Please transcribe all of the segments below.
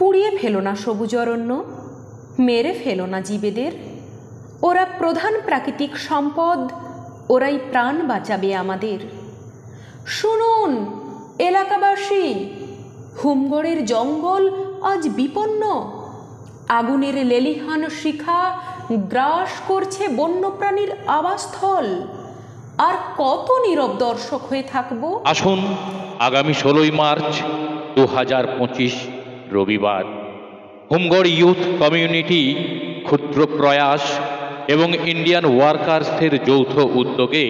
পুড়িয়ে ফেলো না সবুজ অরণ্য, মেরে ফেলো না জীবেদের। ওরা প্রধান প্রাকৃতিক সম্পদ, ওরাই প্রাণ বাঁচাবে আমাদের। শুনুন এলাকাবাসী, হুমগড়ের জঙ্গল আজ বিপন্ন। আগুনের লেলিহান শিখা গ্রাস করছে বন্যপ্রাণীর আবাসস্থল। আর কত নীরব দর্শক হয়ে থাকবো? আসুন আগামী 16ই মার্চ 2025 রবিবার হুমগড় ইউথ কমিউনিটি ক্ষুদ্র প্রয়াস এবং ইন্ডিয়ান ওয়ার্কার্সের যৌথ উদ্যোগে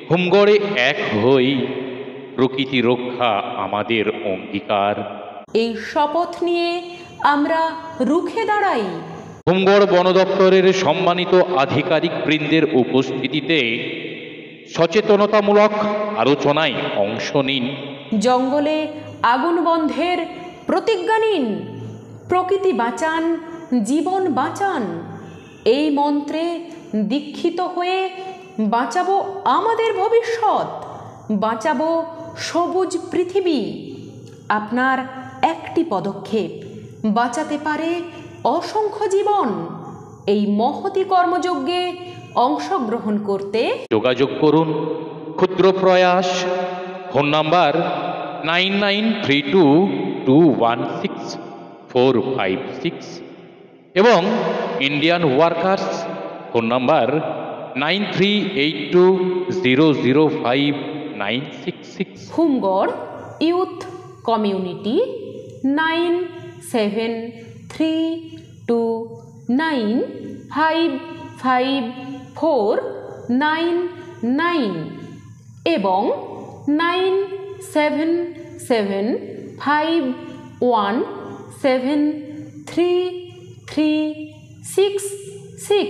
হুমগড়ে এক হই, প্রকৃতি রক্ষা আমাদের অঙ্গীকার। এই শপথ নিয়ে আমরা রুখে দাঁড়াই। হুমগড় বন দপ্তরের সম্মানিত আধিকারিক বৃন্দের উপস্থিতিতে সচেতনতামূলক আলোচনায় অংশ নিন। জঙ্গলে আগুন বন্ধের প্রতিজ্ঞা নিন। প্রকৃতি বাঁচান, জীবন বাঁচান। এই মন্ত্রে দীক্ষিত হয়ে বাঁচাবো আমাদের ভবিষ্যৎ, বাঁচাবো সবুজ পৃথিবী। আপনার একটি পদক্ষেপ বাঁচাতে পারে অসংখ্য জীবন। এই মহতি কর্মযজ্ঞে অংশগ্রহণ করতে যোগাযোগ করুন ক্ষুদ্র প্রয়াস, ফোন নাম্বার 9932216456 এবং Indian workers phone number 9382005966। Humgarh youth community 9732955499 এবং 9775173366।